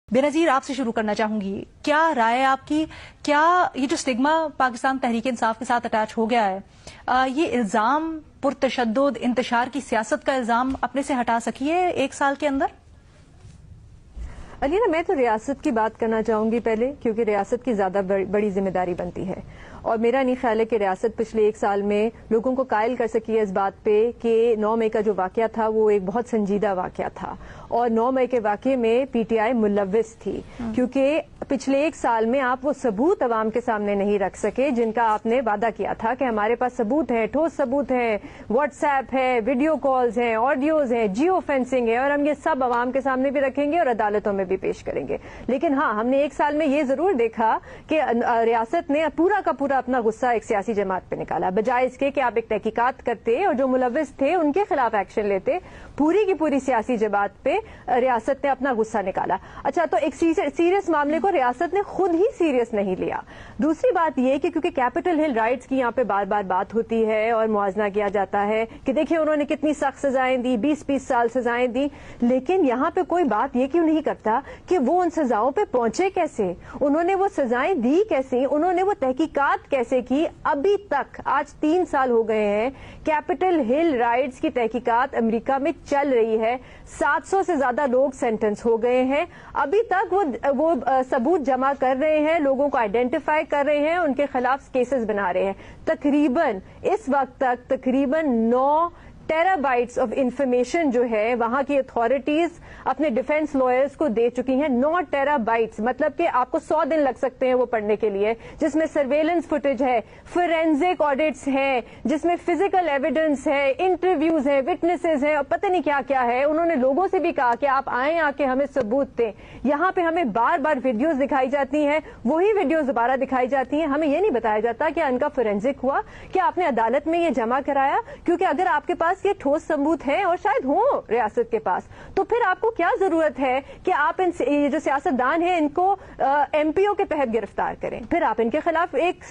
बेनजीर आपसे शुरू करना चाहूंगी, क्या राय है आपकी, क्या ये जो स्टिग्मा पाकिस्तान तहरीक इंसाफ के साथ अटैच हो गया है, ये इल्जाम पुरतशद्दुद इंतशार की सियासत का इल्जाम अपने से हटा सकी है 1 साल के अंदर? अलीना, मैं तो रियासत की बात करना चाहूंगी पहले, क्योंकि रियासत की ज्यादा बड़ी जिम्मेदारी बनती है। और मेरा नहीं ख्याल है कि रियासत पिछले 1 साल में लोगों को कायल कर सकी है इस बात पे कि 9 मई का जो वाकया था वो एक बहुत संजीदा वाकया था, और 9 मई के वाकये में पीटीआई मुलव्विस थी, क्योंकि पिछले 1 साल में आप वो सबूत अवाम के सामने नहीं रख सके जिनका आपने वादा किया था कि हमारे पास सबूत है, ठोस सबूत है, व्हाट्सएप है, वीडियो कॉल्स हैं, ऑडियोज हैं, जियो फेंसिंग है, और हम ये सब अवाम के सामने भी रखेंगे और अदालतों में भी पेश करेंगे। लेकिन हाँ, हमने 1 साल में ये जरूर देखा कि रियासत ने पूरा का पूरा अपना गुस्सा एक सियासी जमात पे निकाला, बजाय इसके कि आप एक तहकीकात करते और जो मुलव्विस थे उनके खिलाफ एक्शन लेते। पूरी की पूरी सियासी जमात पे रियासत ने अपना गुस्सा निकाला। अच्छा, तो एक सीरियस मामले को रियासत ने खुद ही सीरियस नहीं लिया। दूसरी बात यह कि क्योंकि कैपिटल हिल राइट्स की यहाँ पे बार बार बात होती है और मुआवजा किया जाता है कि देखिए उन्होंने कितनी सख्त सजाएं दी, 20-20 साल सजाएं दी, लेकिन यहाँ पे कोई बात ये क्यों नहीं करता कि वो उन सजाओं पे पहुंचे कैसे, उन्होंने वो सजाएं दी कैसे, उन्होंने वो तहकीकात कैसे की। अभी तक आज 3 साल हो गए हैं, कैपिटल हिल राइट्स की तहकीकात अमेरिका में चल रही है, 700 से ज्यादा लोग सेंटेंस हो गए हैं। अभी तक वो सबूत जमा कर रहे हैं, लोगों को आइडेंटिफाई कर रहे हैं, उनके खिलाफ केसेस बना रहे हैं। तकरीबन इस वक्त तक तकरीबन 9 टेराबाइट्स ऑफ इंफॉर्मेशन जो है वहां की अथॉरिटीज अपने डिफेंस लॉयर्स को दे चुकी हैं। 9 टेराबाइट्स, मतलब कि आपको 100 दिन लग सकते हैं वो पढ़ने के लिए, जिसमें सर्वेलेंस फुटेज है, फोरेंसिक ऑडिट्स है, जिसमें फिजिकल एविडेंस है, इंटरव्यूज है, विटनेसेस है, और पता नहीं क्या क्या है। उन्होंने लोगों से भी कहा कि आप आए, आके हमें सबूत दें। यहाँ पे हमें बार बार वीडियोज दिखाई जाती हैं, वही वीडियोज दोबारा दिखाई जाती हैं। हमें ये नहीं बताया जाता कि उनका फोरेंसिक हुआ, कि आपने अदालत में ये जमा कराया, क्योंकि अगर आपके पास ये ठोस सबूत है और शायद हो रियासत के पास, तो फिर आपको क्या जरूरत है कि आप ये जो सियासतदान है इनको एमपीओ के तहत गिरफ्तार करें, फिर आप इनके खिलाफ एक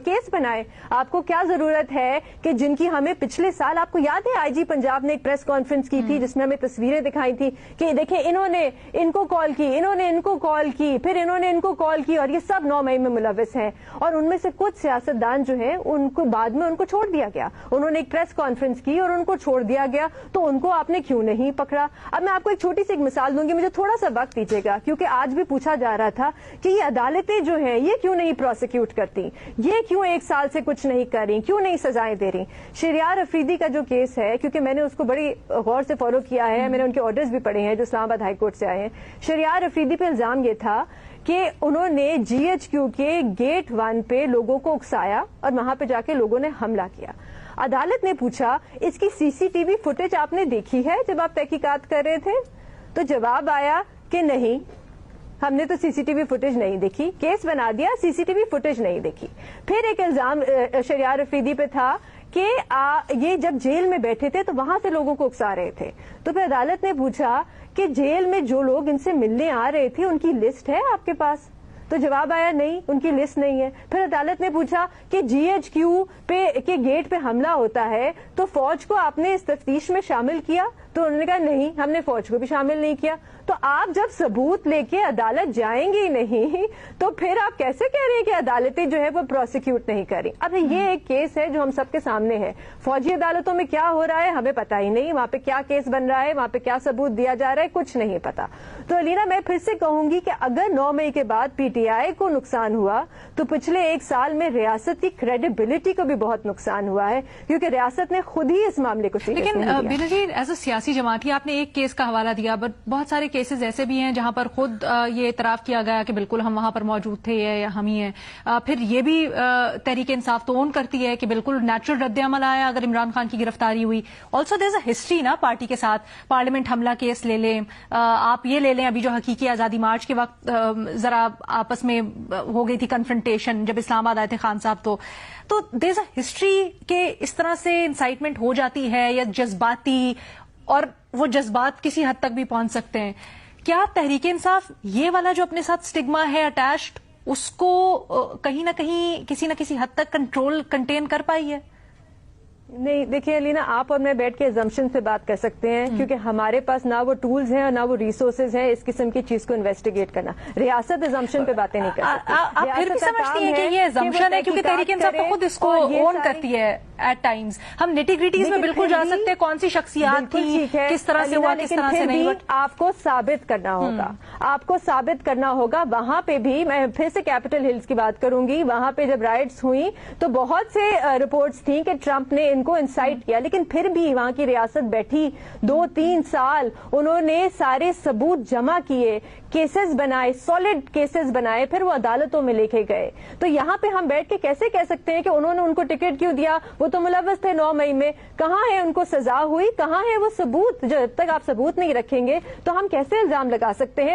केस बनाएं। आपको क्या जरूरत है कि जिनकी हमें पिछले साल, आपको याद है आईजी पंजाब ने एक प्रेस कॉन्फ्रेंस की थी जिसमें हमें तस्वीरें दिखाई थी कि देखिए इन्होंने इनको कॉल की, इन्होंने इनको कॉल की, फिर इन्होंने इनको कॉल की, और ये सब 9 मई में मुलव्विस हैं। और उनमें से कुछ सियासतदान जो है उनको बाद में उनको छोड़ दिया गया, उन्होंने एक प्रेस कॉन्फ्रेंस की और उनको छोड़ दिया गया, तो उनको आपने क्यों नहीं पकड़ा? अब मैं आपको एक छोटी सी मिसाल दूंगी, मुझे थोड़ा सा वक्त दीजिएगा, क्योंकि आज भी पूछा जा रहा था कि ये अदालतें जो हैं ये क्यों नहीं प्रोसिक्यूट करती, ये क्यों 1 साल से कुछ नहीं कर रही, क्यों नहीं सजाएं दे रही। शरियार अफरीदी का जो केस है, क्योंकि मैंने उसको बड़ी गौर से फॉलो किया है, मैंने उनके ऑर्डर्स भी पढ़े हैं जो इस्लामाबाद हाईकोर्ट से आए हैं। शरियार अफरीदी पे इल्जाम ये था कि उन्होंने जीएचक्यू के गेट 1 पे लोगों को उकसाया और वहां पे जाके लोगों ने हमला किया। अदालत ने पूछा इसकी सीसीटीवी फुटेज आपने देखी है जब आप तहकीकात कर रहे थे? तो जवाब आया कि नहीं, हमने तो सीसीटीवी फुटेज नहीं देखी। केस बना दिया, सीसीटीवी फुटेज नहीं देखी। फिर एक इल्जाम शरियार अफरीदी पे था कि ये जब जेल में बैठे थे तो वहां से लोगों को उकसा रहे थे। तो फिर अदालत ने पूछा कि जेल में जो लोग इनसे मिलने आ रहे थे उनकी लिस्ट है आपके पास? तो जवाब आया नहीं, उनकी लिस्ट नहीं है। फिर अदालत ने पूछा कि जीएचक्यू के गेट पे हमला होता है तो फौज को आपने इस तफ्तीश में शामिल किया? तो उन्होंने कहा नहीं, हमने फौज को भी शामिल नहीं किया। तो आप जब सबूत लेके अदालत जाएंगे ही नहीं, तो फिर आप कैसे कह रहे हैं कि अदालतें जो है वो प्रोसिक्यूट नहीं करी? अब ये एक केस है जो हम सबके सामने है। फौजी अदालतों में क्या हो रहा है हमें पता ही नहीं, वहां पे क्या केस बन रहा है, वहां पे क्या सबूत दिया जा रहा है, कुछ नहीं पता। तो अलीना, मैं फिर से कहूंगी कि अगर 9 मई के बाद पीटीआई को नुकसान हुआ तो पिछले 1 साल में रियासत की क्रेडिबिलिटी को भी बहुत नुकसान हुआ है, क्योंकि रियासत ने खुद ही इस मामले को सीरियस नहीं लिया। लेकिन बेनजीर, एज अ सियासी जमात ही आपने एक केस का हवाला दिया, बट बहुत सारे केसेस ऐसे भी हैं जहां पर खुद ये इतराफ किया गया कि बिल्कुल हम वहां पर मौजूद थे या हम ही हैं। फिर ये भी तहरीक इंसाफ तो ओन करती है कि बिल्कुल नेचुरल रद्द-ए-अमल आया अगर इमरान खान की गिरफ्तारी हुई। Also there is a history ना पार्टी के साथ, पार्लियामेंट हमला केस ले लें, आप ये ले लें अभी जो हकीकी आजादी मार्च के वक्त जरा आपस में हो गई थी कन्फ्रंटेशन जब इस्लामाबाद आए थे खान साहब। तो देयर इज अ हिस्ट्री के इस तरह से इंसाइटमेंट हो जाती है या जज्बाती, और वो जज्बात किसी हद तक भी पहुंच सकते हैं। क्या तहरीक इंसाफ ये वाला जो अपने साथ स्टिग्मा है अटैच्ड, उसको कहीं ना कहीं किसी न किसी हद तक कंटेन कर पाई है? نہیں دیکھیے علینا، آپ اور میں بیٹھ کے ایزمپشن سے بات کر سکتے ہیں کیونکہ ہمارے پاس نہ وہ ٹولز ہیں اور نہ وہ ریسورسز ہیں اس قسم کی چیز کو انویسٹیگیٹ کرنا. ریاست ایزمپشن پہ باتیں نہیں کر سکتی. آپ پھر بھی سمجھتی ہیں کہ یہ ایزمپشن ہے کیونکہ تحریک انصاف تو خود اس کو اون کرتی ہے ایٹ ٹائمز. ہم نیٹی گریٹیز میں بالکل جا سکتے ہیں، کون سی شخصیات تھی، کس طرح سے ہوا، کس طرح سے نہیں. آپ کو ثابت کرنا ہوگا، آپ کو ثابت کرنا ہوگا. وہاں پہ بھی میں پھر سے کیپٹل ہلز کی بات کروں گی، وہاں پہ جب رائٹس ہوئی تو بہت سے رپورٹس تھیں کہ ٹرمپ نے ان کو انسائٹ کیا، لیکن پھر بھی وہاں کی ریاست بیٹھی 2-3 سال، انہوں نے سارے ثبوت جمع کیے، کیسز بنائے، سالڈ کیسز بنائے، پھر وہ عدالتوں میں لے کے گئے. تو یہاں پہ ہم بیٹھ کے کیسے کہہ سکتے ہیں کہ انہوں نے ان کو ٹکٹ کیوں دیا؟ وہ تو ملوث تھے 9 مئی میں. کہاں ہے ان کو سزا ہوئی؟ کہاں ہے وہ ثبوت؟ جب تک آپ ثبوت نہیں رکھیں گے تو ہم کیسے الزام لگا سکتے ہیں؟